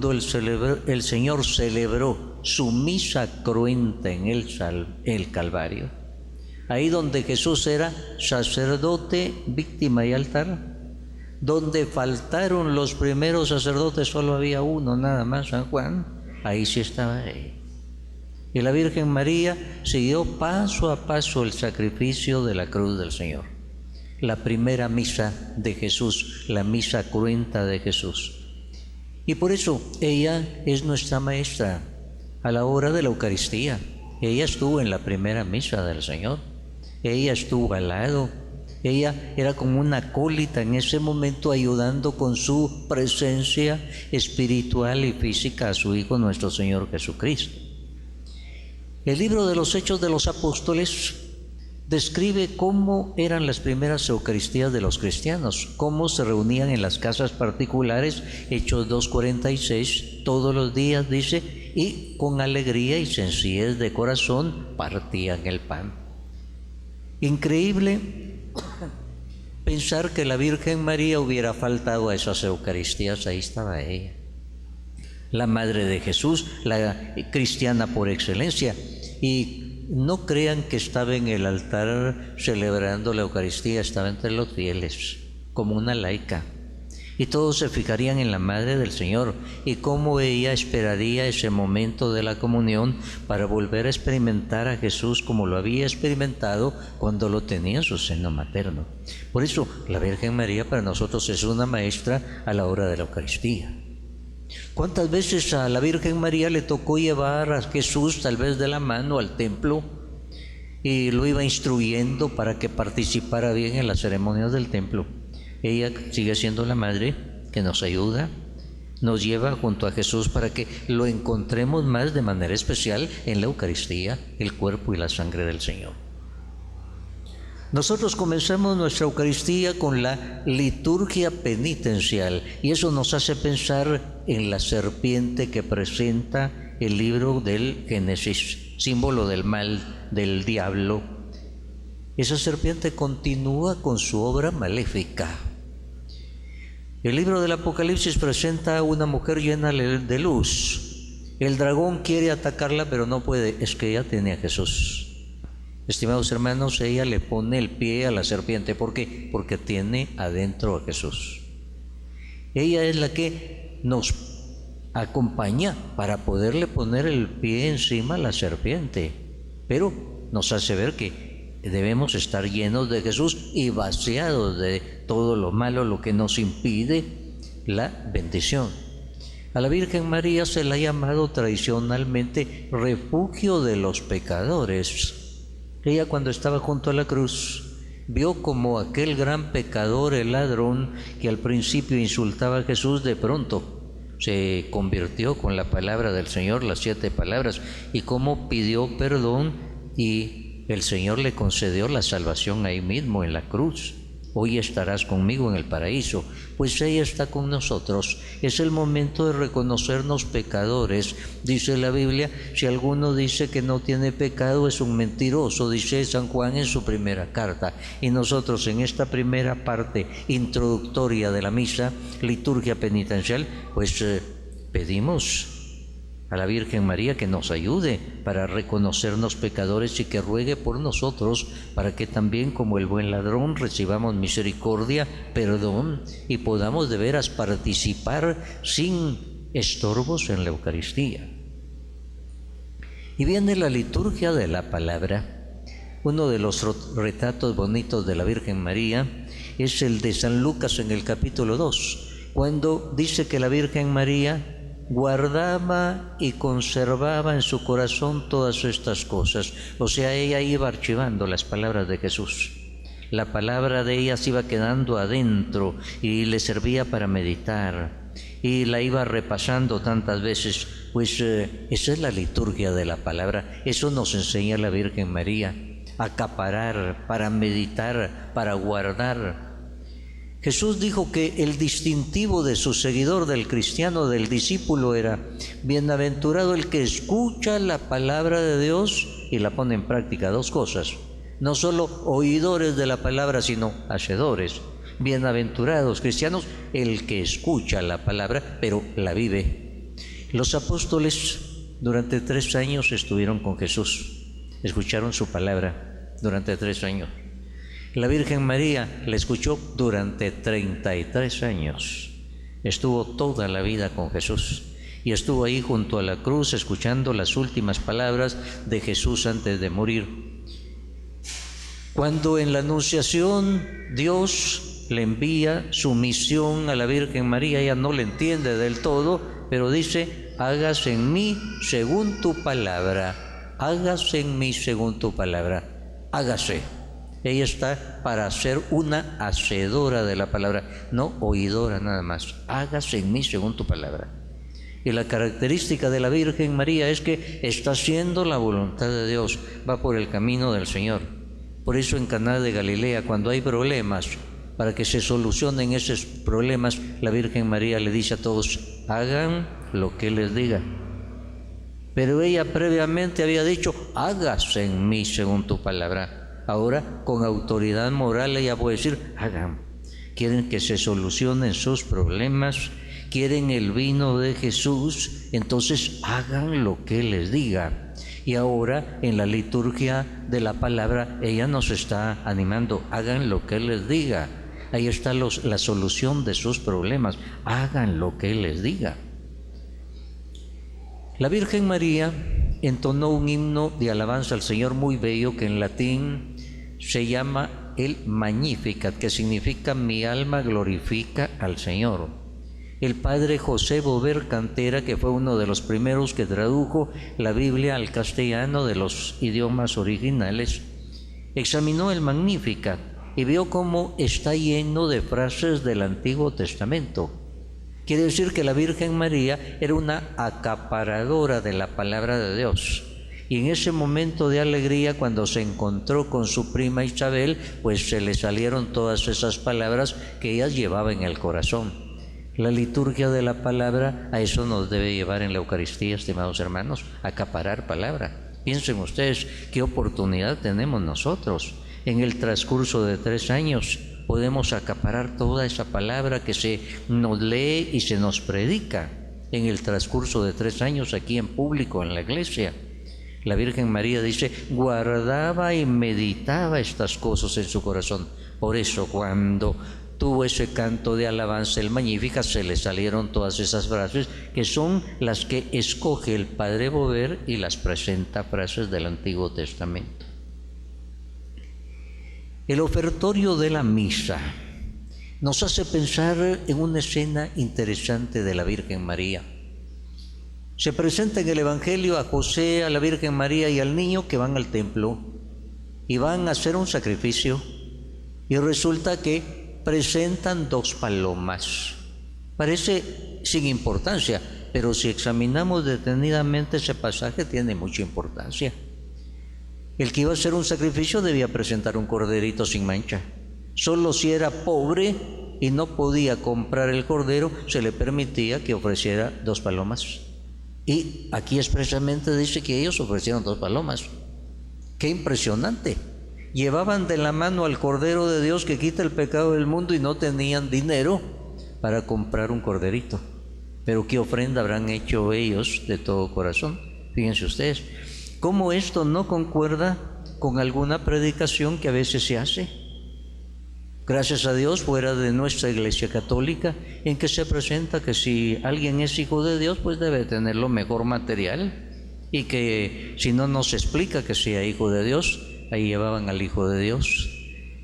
cuando el Señor celebró su misa cruenta en el Calvario, ahí donde Jesús era sacerdote, víctima y altar, donde faltaron los primeros sacerdotes, solo había uno nada más, San Juan, ahí sí estaba él. Y la Virgen María siguió paso a paso el sacrificio de la cruz del Señor. La primera misa de Jesús, la misa cruenta de Jesús. Y por eso ella es nuestra maestra a la hora de la Eucaristía. Ella estuvo en la primera misa del Señor. Ella estuvo al lado. Ella era como una acólita en ese momento, ayudando con su presencia espiritual y física a su Hijo nuestro Señor Jesucristo. El libro de los Hechos de los Apóstoles describe cómo eran las primeras Eucaristías de los cristianos, cómo se reunían en las casas particulares, Hechos 2:46, todos los días, dice, y con alegría y sencillez de corazón partían el pan. Increíble pensar que la Virgen María hubiera faltado a esas Eucaristías. Ahí estaba ella, la Madre de Jesús, la cristiana por excelencia. Y no crean que estaba en el altar celebrando la Eucaristía, estaba entre los fieles, como una laica. Y todos se fijarían en la Madre del Señor y cómo ella esperaría ese momento de la comunión para volver a experimentar a Jesús como lo había experimentado cuando lo tenía en su seno materno. Por eso la Virgen María para nosotros es una maestra a la hora de la Eucaristía. ¿Cuántas veces a la Virgen María le tocó llevar a Jesús tal vez de la mano al templo y lo iba instruyendo para que participara bien en las ceremonias del templo? Ella sigue siendo la madre que nos ayuda, nos lleva junto a Jesús para que lo encontremos más de manera especial en la Eucaristía, el cuerpo y la sangre del Señor. Nosotros comenzamos nuestra Eucaristía con la liturgia penitencial y eso nos hace pensar en la serpiente que presenta el libro del Génesis, símbolo del mal, del diablo. Esa serpiente continúa con su obra maléfica. El libro del Apocalipsis presenta a una mujer llena de luz. El dragón quiere atacarla, pero no puede, es que ella tiene a Jesús. Estimados hermanos, ella le pone el pie a la serpiente. ¿Por qué? Porque tiene adentro a Jesús. Ella es la que nos acompaña para poderle poner el pie encima a la serpiente, pero nos hace ver que debemos estar llenos de Jesús y vaciados de todo lo malo, lo que nos impide la bendición. A la Virgen María se la ha llamado tradicionalmente refugio de los pecadores. Ella, cuando estaba junto a la cruz, vio como aquel gran pecador, el ladrón, que al principio insultaba a Jesús, de pronto se convirtió con la palabra del Señor, las 7 palabras, y cómo pidió perdón y el Señor le concedió la salvación ahí mismo en la cruz. Hoy estarás conmigo en el paraíso. Pues ella está con nosotros. Es el momento de reconocernos pecadores. Dice la Biblia, si alguno dice que no tiene pecado es un mentiroso, dice San Juan en su primera carta. Y nosotros en esta primera parte introductoria de la misa, liturgia penitencial, pues pedimos a la Virgen María que nos ayude para reconocernos pecadores y que ruegue por nosotros para que también, como el buen ladrón, recibamos misericordia, perdón y podamos de veras participar sin estorbos en la Eucaristía. Y viene la liturgia de la palabra. Uno de los retratos bonitos de la Virgen María es el de San Lucas en el capítulo 2, cuando dice que la Virgen María guardaba y conservaba en su corazón todas estas cosas. O sea, ella iba archivando las palabras de Jesús. La palabra de ella se iba quedando adentro y le servía para meditar. Y la iba repasando tantas veces. Pues esa es la liturgia de la palabra. Eso nos enseña la Virgen María. Acaparar, para meditar, para guardar. Jesús dijo que el distintivo de su seguidor, del cristiano, del discípulo, era bienaventurado el que escucha la palabra de Dios y la pone en práctica. 2 cosas, no solo oidores de la palabra, sino hacedores. Bienaventurados cristianos, el que escucha la palabra, pero la vive. Los apóstoles durante 3 años estuvieron con Jesús, escucharon su palabra durante 3 años. La Virgen María la escuchó durante 33 años. Estuvo toda la vida con Jesús y estuvo ahí junto a la cruz escuchando las últimas palabras de Jesús antes de morir. Cuando en la Anunciación Dios le envía su misión a la Virgen María, ella no le entiende del todo, pero dice: hágase en mí según tu palabra, hágase en mí según tu palabra, hágase. Ella está para ser una hacedora de la palabra, no oidora nada más. Hágase en mí según tu palabra. Y la característica de la Virgen María es que está haciendo la voluntad de Dios, va por el camino del Señor. Por eso en Caná de Galilea, cuando hay problemas, para que se solucionen esos problemas, la Virgen María le dice a todos: hagan lo que les diga. Pero ella previamente había dicho: hágase en mí según tu palabra. Ahora, con autoridad moral, ella puede decir: hagan. Quieren que se solucionen sus problemas, quieren el vino de Jesús, entonces hagan lo que les diga. Y ahora, en la liturgia de la palabra, ella nos está animando: hagan lo que les diga. Ahí está la solución de sus problemas, hagan lo que les diga. La Virgen María entonó un himno de alabanza al Señor muy bello, que en latín se llama el Magnificat, que significa mi alma glorifica al Señor. El padre José Bover Cantera, que fue uno de los primeros que tradujo la Biblia al castellano de los idiomas originales, examinó el Magnificat y vio cómo está lleno de frases del Antiguo Testamento. Quiere decir que la Virgen María era una acaparadora de la palabra de Dios. Y en ese momento de alegría, cuando se encontró con su prima Isabel, pues se le salieron todas esas palabras que ella llevaba en el corazón. La liturgia de la palabra a eso nos debe llevar en la Eucaristía, estimados hermanos, a acaparar palabra. Piensen ustedes qué oportunidad tenemos nosotros. En el transcurso de 3 años podemos acaparar toda esa palabra que se nos lee y se nos predica en el transcurso de 3 años aquí en público, en la iglesia. La Virgen María dice: guardaba y meditaba estas cosas en su corazón. Por eso cuando tuvo ese canto de alabanza, el Magníficat, se le salieron todas esas frases que son las que escoge el padre Bover y las presenta, frases del Antiguo Testamento. El ofertorio de la misa nos hace pensar en una escena interesante de la Virgen María. Se presenta en el Evangelio a José, a la Virgen María y al niño que van al templo y van a hacer un sacrificio, y resulta que presentan 2 palomas. Parece sin importancia, pero si examinamos detenidamente ese pasaje tiene mucha importancia. El que iba a hacer un sacrificio debía presentar un corderito sin mancha. Solo si era pobre y no podía comprar el cordero, se le permitía que ofreciera 2 palomas. Y aquí expresamente dice que ellos ofrecieron 2 palomas. ¡Qué impresionante! Llevaban de la mano al Cordero de Dios que quita el pecado del mundo y no tenían dinero para comprar un corderito. Pero ¿qué ofrenda habrán hecho ellos de todo corazón? Fíjense ustedes, ¿cómo esto no concuerda con alguna predicación que a veces se hace? Gracias a Dios, fuera de nuestra Iglesia Católica, en que se presenta que si alguien es hijo de Dios, pues debe tener lo mejor material, y que si no nos explica que sea hijo de Dios, ahí llevaban al Hijo de Dios,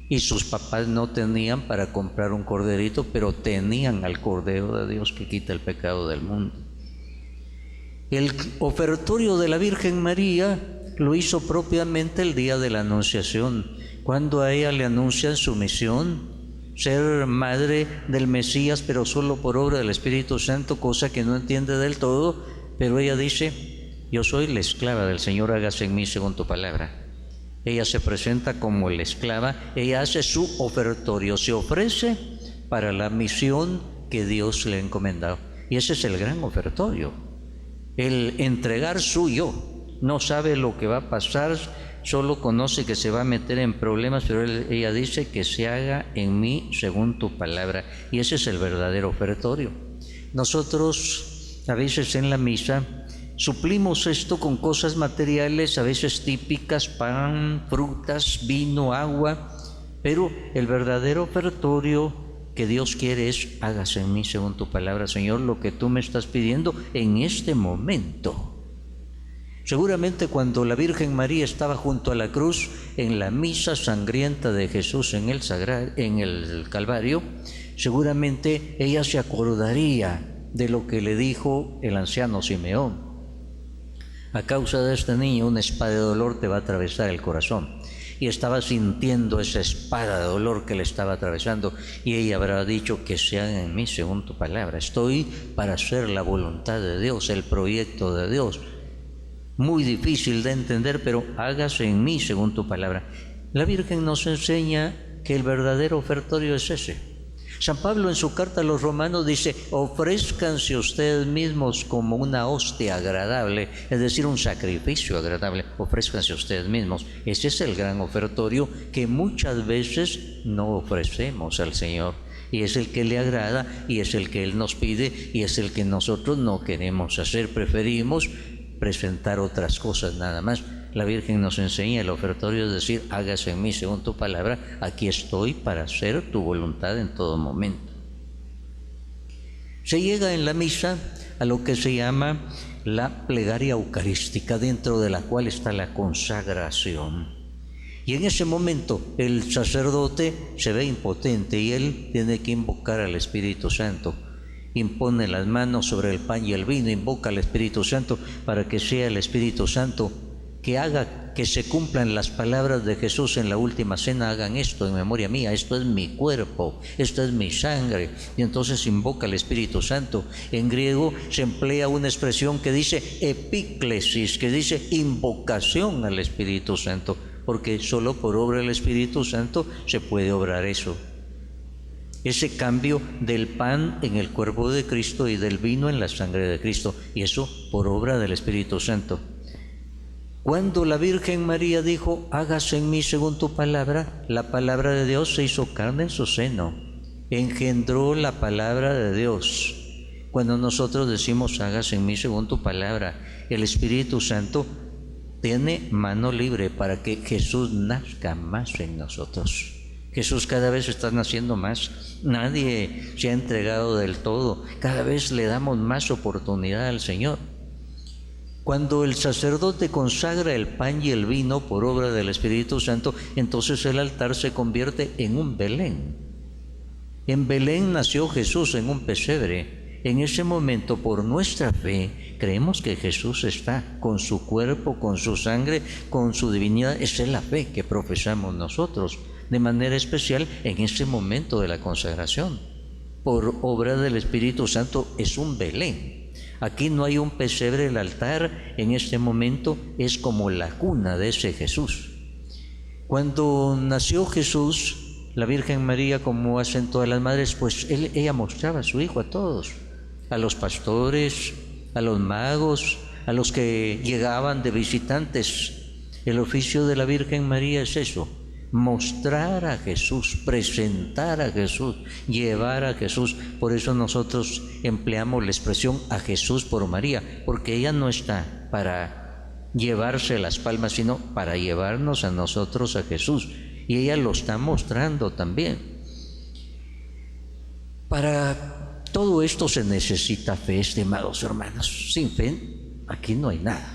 y sus papás no tenían para comprar un corderito, pero tenían al Cordero de Dios que quita el pecado del mundo. El ofertorio de la Virgen María lo hizo propiamente el día de la Anunciación, cuando a ella le anuncian su misión, ser madre del Mesías, pero solo por obra del Espíritu Santo, cosa que no entiende del todo, pero ella dice: yo soy la esclava del Señor, hágase en mí según tu palabra. Ella se presenta como la esclava, ella hace su ofertorio, se ofrece para la misión que Dios le ha encomendado. Y ese es el gran ofertorio, el entregar su yo. No sabe lo que va a pasar, solo conoce que se va a meter en problemas, pero ella dice que se haga en mí según tu palabra. Y ese es el verdadero ofertorio. Nosotros a veces en la misa suplimos esto con cosas materiales, a veces típicas, pan, frutas, vino, agua, pero el verdadero ofertorio que Dios quiere es: hágase en mí según tu palabra, Señor, lo que tú me estás pidiendo en este momento. Seguramente cuando la Virgen María estaba junto a la cruz en la misa sangrienta de Jesús en el Calvario, seguramente ella se acordaría de lo que le dijo el anciano Simeón: a causa de este niño una espada de dolor te va a atravesar el corazón. Y estaba sintiendo esa espada de dolor que le estaba atravesando, y ella habrá dicho: que se haga en mí según tu palabra. Estoy para hacer la voluntad de Dios, el proyecto de Dios. Muy difícil de entender, pero hágase en mí según tu palabra. La Virgen nos enseña que el verdadero ofertorio es ese. San Pablo en su carta a los Romanos dice: ofrézcanse ustedes mismos como una hostia agradable, es decir, un sacrificio agradable. Ofrézcanse ustedes mismos. Ese es el gran ofertorio que muchas veces no ofrecemos al Señor, y es el que le agrada, y es el que Él nos pide, y es el que nosotros no queremos hacer. Preferimos presentar otras cosas nada más. La Virgen nos enseña el ofertorio, es decir: hágase en mí según tu palabra. Aquí estoy para hacer tu voluntad en todo momento. Se llega en la misa a lo que se llama la plegaria eucarística, dentro de la cual está la consagración. Y en ese momento el sacerdote se ve impotente y él tiene que invocar al Espíritu Santo. Impone las manos sobre el pan y el vino, invoca al Espíritu Santo para que sea el Espíritu Santo que haga que se cumplan las palabras de Jesús en la última cena: hagan esto en memoria mía, esto es mi cuerpo, esto es mi sangre. Y entonces invoca al Espíritu Santo. En griego se emplea una expresión que dice epíclesis, que dice invocación al Espíritu Santo, porque solo por obra del Espíritu Santo se puede obrar eso. Ese cambio del pan en el cuerpo de Cristo y del vino en la sangre de Cristo, y eso por obra del Espíritu Santo. Cuando la Virgen María dijo: hágase en mí según tu palabra, la palabra de Dios se hizo carne en su seno, engendró la palabra de Dios. Cuando nosotros decimos: hágase en mí según tu palabra, el Espíritu Santo tiene mano libre para que Jesús nazca más en nosotros. Jesús cada vez está naciendo más. Nadie se ha entregado del todo. Cada vez le damos más oportunidad al Señor. Cuando el sacerdote consagra el pan y el vino por obra del Espíritu Santo, entonces el altar se convierte en un Belén. En Belén nació Jesús, en un pesebre. En ese momento, por nuestra fe, creemos que Jesús está con su cuerpo, con su sangre, con su divinidad. Esa es la fe que profesamos nosotros, de manera especial en ese momento de la consagración. Por obra del Espíritu Santo es un Belén. Aquí no hay un pesebre, el altar en este momento es como la cuna de ese Jesús. Cuando nació Jesús, la Virgen María, como hacen todas las madres, pues ella mostraba a su hijo a todos, a los pastores, a los magos, a los que llegaban de visitantes. El oficio de la Virgen María es eso: mostrar a Jesús, presentar a Jesús, llevar a Jesús. Por eso nosotros empleamos la expresión a Jesús por María, porque ella no está para llevarse las palmas, sino para llevarnos a nosotros a Jesús. Y ella lo está mostrando también. Para todo esto se necesita fe, estimados hermanos. Sin fe, aquí no hay nada.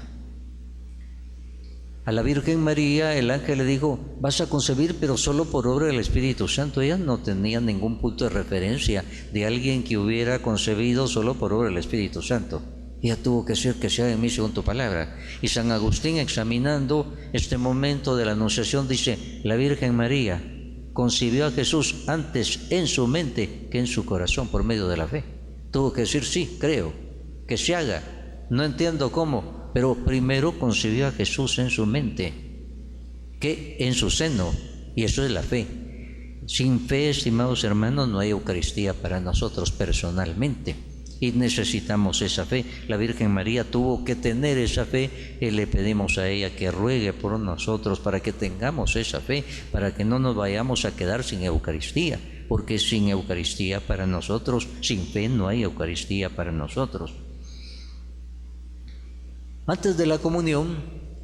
A la Virgen María el ángel le dijo: vas a concebir, pero solo por obra del Espíritu Santo. Ella no tenía ningún punto de referencia de alguien que hubiera concebido solo por obra del Espíritu Santo. Ella tuvo que ser: que sea en mí según tu palabra. Y San Agustín, examinando este momento de la Anunciación, dice: la Virgen María concibió a Jesús antes en su mente que en su corazón por medio de la fe. Tuvo que decir: sí, creo, que se haga. No entiendo cómo, pero primero concibió a Jesús en su mente que en su seno, y eso es la fe. Sin fe, estimados hermanos, no hay Eucaristía para nosotros personalmente, y necesitamos esa fe. La Virgen María tuvo que tener esa fe, y le pedimos a ella que ruegue por nosotros para que tengamos esa fe, para que no nos vayamos a quedar sin Eucaristía, porque sin Eucaristía para nosotros, sin fe no hay Eucaristía para nosotros. Antes de la comunión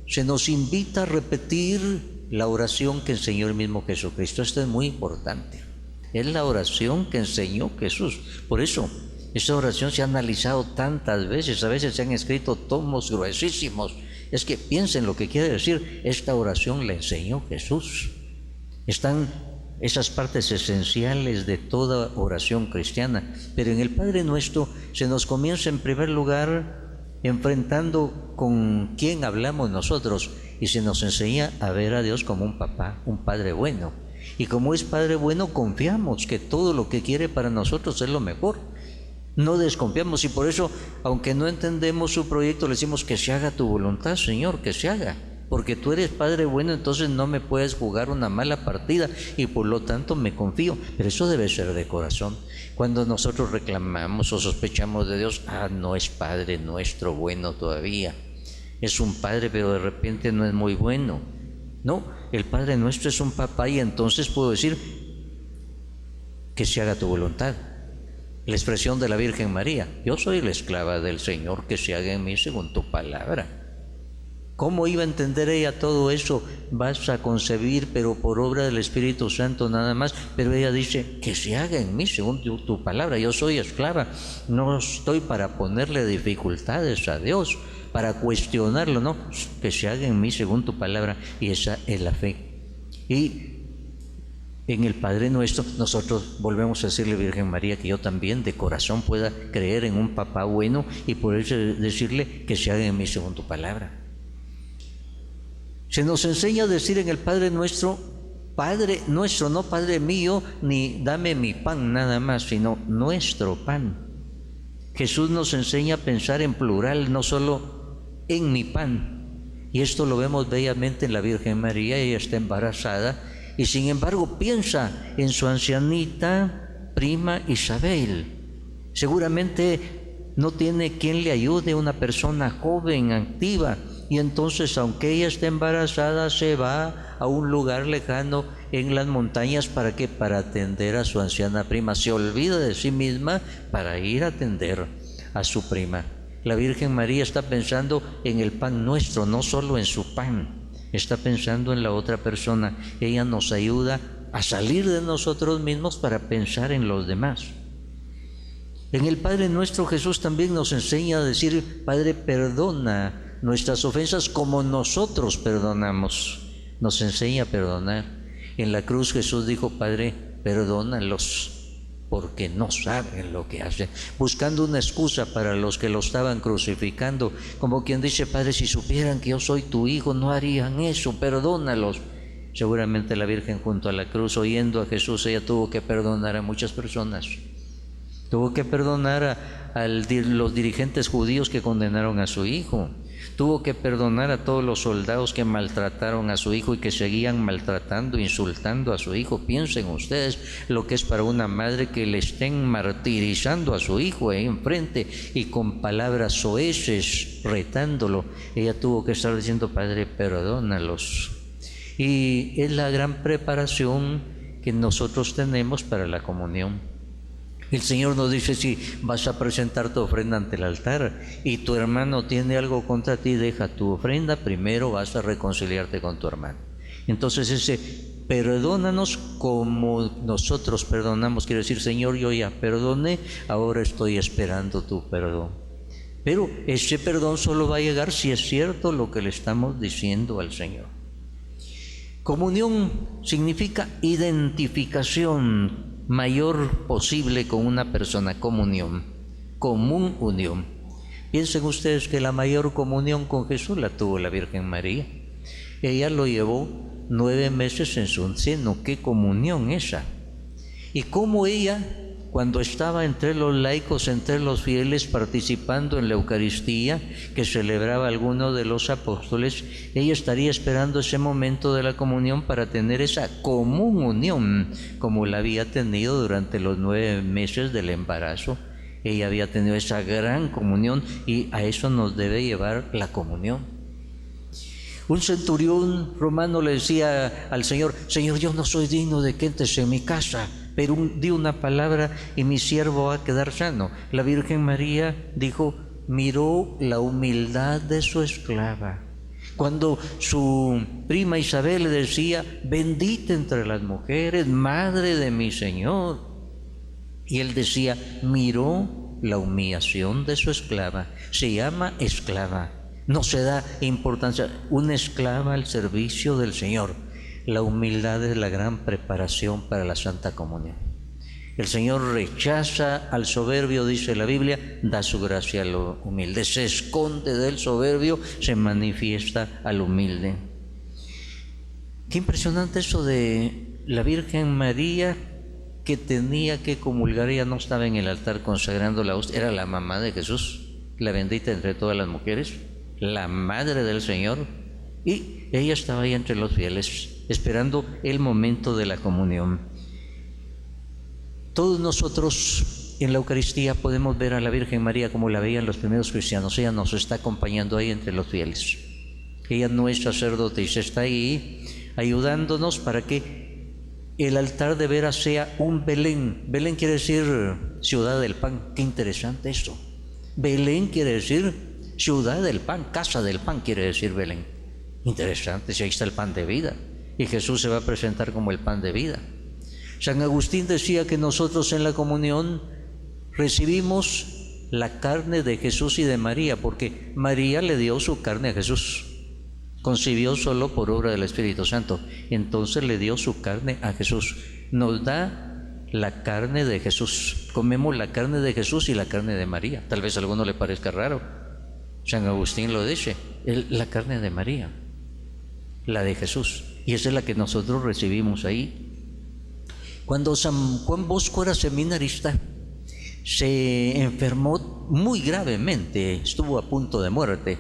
se nos invita a repetir la oración que enseñó el mismo Jesucristo. Esto es muy importante. Es la oración que enseñó Jesús. Por eso, esta oración se ha analizado tantas veces. A veces se han escrito tomos gruesísimos. Es que piensen lo que quiere decir. Esta oración la enseñó Jesús. Están esas partes esenciales de toda oración cristiana. Pero en el Padre Nuestro se nos comienza en primer lugar enfrentando con quién hablamos nosotros, y se nos enseña a ver a Dios como un papá, un Padre bueno. Y como es Padre bueno, confiamos que todo lo que quiere para nosotros es lo mejor. No desconfiamos, y por eso, aunque no entendemos su proyecto, le decimos: que se haga tu voluntad, Señor, que se haga. Porque tú eres Padre bueno, entonces no me puedes jugar una mala partida, y por lo tanto me confío. Pero eso debe ser de corazón. Cuando nosotros reclamamos o sospechamos de Dios: no es Padre nuestro bueno todavía, es un Padre pero de repente no es muy bueno. No, el Padre nuestro es un papá, y entonces puedo decir: que se haga tu voluntad. La expresión de la Virgen María: yo soy la esclava del Señor, que se haga en mí según tu palabra. ¿Cómo iba a entender ella todo eso? Vas a concebir, pero por obra del Espíritu Santo nada más. Pero ella dice: que se haga en mí según tu palabra. Yo soy esclava, no estoy para ponerle dificultades a Dios, para cuestionarlo, no, que se haga en mí según tu palabra. Y esa es la fe. Y en el Padre Nuestro nosotros volvemos a decirle: Virgen María, que yo también de corazón pueda creer en un papá bueno, y por eso decirle: que se haga en mí según tu palabra. Se nos enseña a decir en el Padre Nuestro: Padre nuestro, no Padre mío, ni dame mi pan nada más, sino nuestro pan. Jesús nos enseña a pensar en plural, no solo en mi pan. Y esto lo vemos bellamente en la Virgen María. Ella está embarazada y sin embargo piensa en su ancianita prima Isabel. Seguramente no tiene quien le ayude, una persona joven, activa. Y entonces, aunque ella esté embarazada, se va a un lugar lejano en las montañas. ¿Para qué? Para atender a su anciana prima. Se olvida de sí misma para ir a atender a su prima. La Virgen María está pensando en el pan nuestro, no solo en su pan. Está pensando en la otra persona. Ella nos ayuda a salir de nosotros mismos para pensar en los demás. En el Padre Nuestro, Jesús también nos enseña a decir: Padre, perdona nuestras ofensas como nosotros perdonamos. Nos enseña a perdonar. En la cruz Jesús dijo: Padre, perdónalos, porque no saben lo que hacen. Buscando una excusa para los que lo estaban crucificando, como quien dice: Padre, si supieran que yo soy tu hijo, no harían eso, perdónalos. Seguramente la Virgen, junto a la cruz, oyendo a Jesús, ella tuvo que perdonar a muchas personas. Tuvo que perdonar a los dirigentes judíos que condenaron a su hijo. Tuvo que perdonar a todos los soldados que maltrataron a su hijo y que seguían maltratando, insultando a su hijo. Piensen ustedes lo que es para una madre que le estén martirizando a su hijo ahí enfrente y con palabras soeces retándolo. Ella tuvo que estar diciendo: Padre, perdónalos. Y es la gran preparación que nosotros tenemos para la comunión. El Señor nos dice: si vas a presentar tu ofrenda ante el altar y tu hermano tiene algo contra ti, deja tu ofrenda, primero vas a reconciliarte con tu hermano. Entonces ese perdónanos como nosotros perdonamos quiere decir: Señor, yo ya perdoné, ahora estoy esperando tu perdón. Pero ese perdón solo va a llegar si es cierto lo que le estamos diciendo al Señor. Comunión significa identificación mayor posible con una persona. Comunión, común unión. Piensen ustedes que la mayor comunión con Jesús la tuvo la Virgen María. Ella lo llevó 9 meses en su seno. ¡Qué comunión esa! Y cómo ella, cuando estaba entre los laicos, entre los fieles, participando en la Eucaristía que celebraba alguno de los apóstoles, ella estaría esperando ese momento de la comunión para tener esa común unión como la había tenido durante los 9 meses del embarazo. Ella había tenido esa gran comunión, y a eso nos debe llevar la comunión. Un centurión romano le decía al Señor: Señor, yo no soy digno de que entres en mi casa, pero di una palabra y mi siervo va a quedar sano. La Virgen María dijo: miró la humildad de su esclava. Cuando su prima Isabel le decía, bendita entre las mujeres, madre de mi Señor, y él decía, miró la humillación de su esclava. Se llama esclava, no se da importancia, una esclava al servicio del Señor. La humildad es la gran preparación para la Santa Comunión. El Señor rechaza al soberbio, dice la Biblia, da su gracia a lo humilde. Se esconde del soberbio, se manifiesta al humilde. Qué impresionante eso de la Virgen María, que tenía que comulgar. Ella no estaba en el altar consagrando la hostia, era la mamá de Jesús, la bendita entre todas las mujeres, la madre del Señor, y ella estaba ahí entre los fieles, esperando el momento de la comunión. Todos nosotros en la Eucaristía podemos ver a la Virgen María como la veían los primeros cristianos. Ella nos está acompañando ahí entre los fieles. Ella no es sacerdotisa, está ahí ayudándonos para que el altar de veras sea un Belén. Belén quiere decir ciudad del pan. Qué interesante eso. Belén quiere decir ciudad del pan, casa del pan quiere decir Belén. Interesante, si ahí está el pan de vida. Y Jesús se va a presentar como el pan de vida. San Agustín decía que nosotros en la comunión recibimos la carne de Jesús y de María, porque María le dio su carne a Jesús, concibió solo por obra del Espíritu Santo, entonces le dio su carne a Jesús, nos da la carne de Jesús, comemos la carne de Jesús y la carne de María. Tal vez a alguno le parezca raro, San Agustín lo dice, la carne de María, la de Jesús, y esa es la que nosotros recibimos ahí. Cuando San Juan Bosco era seminarista, se enfermó muy gravemente, estuvo a punto de muerte.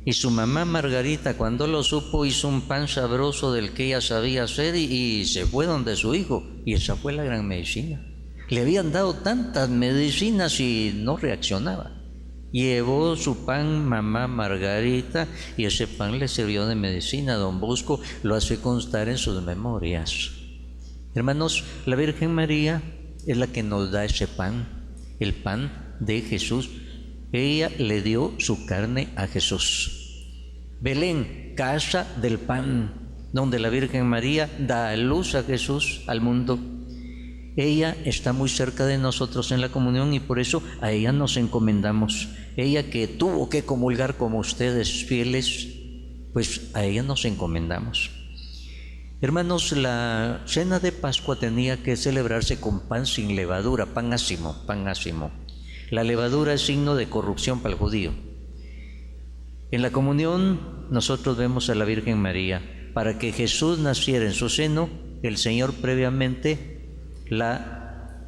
Y su mamá Margarita, cuando lo supo, hizo un pan sabroso del que ella sabía hacer y se fue donde su hijo. Y esa fue la gran medicina. Le habían dado tantas medicinas y no reaccionaba. Llevó su pan mamá Margarita y ese pan le sirvió de medicina. Don Bosco lo hace constar en sus memorias. Hermanos, la Virgen María es la que nos da ese pan, el pan de Jesús. Ella le dio su carne a Jesús. Belén, casa del pan, donde la Virgen María da a luz a Jesús, al mundo. Ella está muy cerca de nosotros en la comunión y por eso a ella nos encomendamos. Ella que tuvo que comulgar como ustedes fieles, pues a ella nos encomendamos. Hermanos, la cena de Pascua tenía que celebrarse con pan sin levadura, pan ácimo, pan ácimo. La levadura es signo de corrupción para el judío. En la comunión nosotros vemos a la Virgen María. Para que Jesús naciera en su seno, el Señor previamente la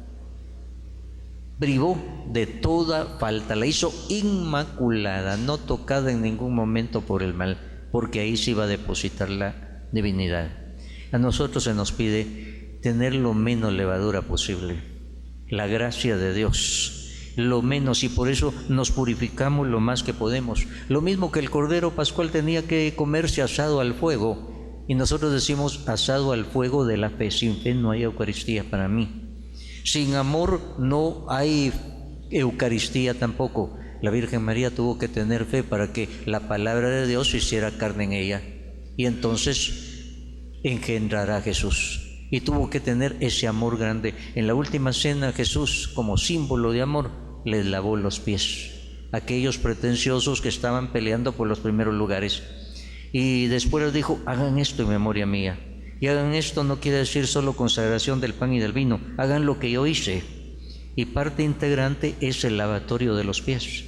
privó de toda falta, la hizo inmaculada, no tocada en ningún momento por el mal, porque ahí se iba a depositar la divinidad. A nosotros se nos pide tener lo menos levadura posible, la gracia de Dios, lo menos, y por eso nos purificamos lo más que podemos. Lo mismo que el Cordero Pascual tenía que comerse asado al fuego, y nosotros decimos asado al fuego de la fe. Sin fe no hay Eucaristía para mí. Sin amor no hay Eucaristía tampoco. La Virgen María tuvo que tener fe para que la palabra de Dios hiciera carne en ella, y entonces engendrará a Jesús, y tuvo que tener ese amor grande. En la última cena Jesús, como símbolo de amor, les lavó los pies a aquellos pretenciosos que estaban peleando por los primeros lugares, y después les dijo, hagan esto en memoria mía. Y hagan esto no quiere decir solo consagración del pan y del vino, hagan lo que yo hice, y parte integrante es el lavatorio de los pies.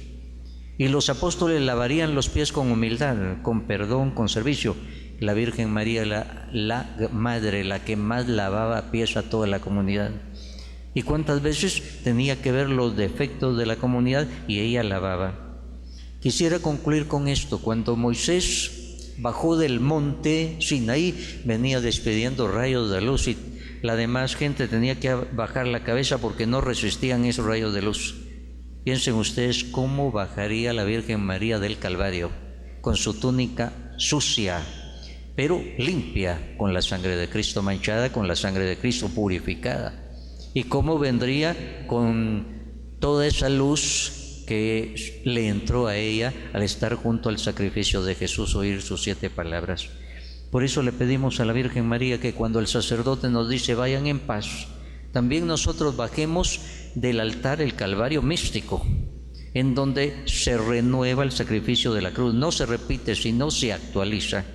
Y los apóstoles lavarían los pies con humildad, con perdón, con servicio. La Virgen María, la madre, la que más lavaba pies a toda la comunidad. ¿Y cuántas veces tenía que ver los defectos de la comunidad y ella lavaba? Quisiera concluir con esto. Cuando Moisés bajó del monte Sinaí, venía despidiendo rayos de luz y la demás gente tenía que bajar la cabeza porque no resistían esos rayos de luz. Piensen ustedes cómo bajaría la Virgen María del Calvario, con su túnica sucia, pero limpia, con la sangre de Cristo manchada, con la sangre de Cristo purificada. Y cómo vendría con toda esa luz que le entró a ella al estar junto al sacrificio de Jesús, oír sus 7 palabras. Por eso le pedimos a la Virgen María que cuando el sacerdote nos dice vayan en paz, también nosotros bajemos del altar el Calvario místico, en donde se renueva el sacrificio de la cruz, no se repite, sino se actualiza.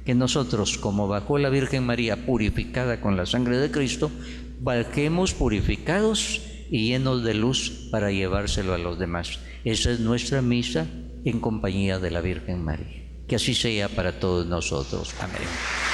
Que nosotros, como bajó la Virgen María purificada con la sangre de Cristo, bajemos purificados y llenos de luz para llevárselo a los demás. Esa es nuestra misa en compañía de la Virgen María. Que así sea para todos nosotros. Amén.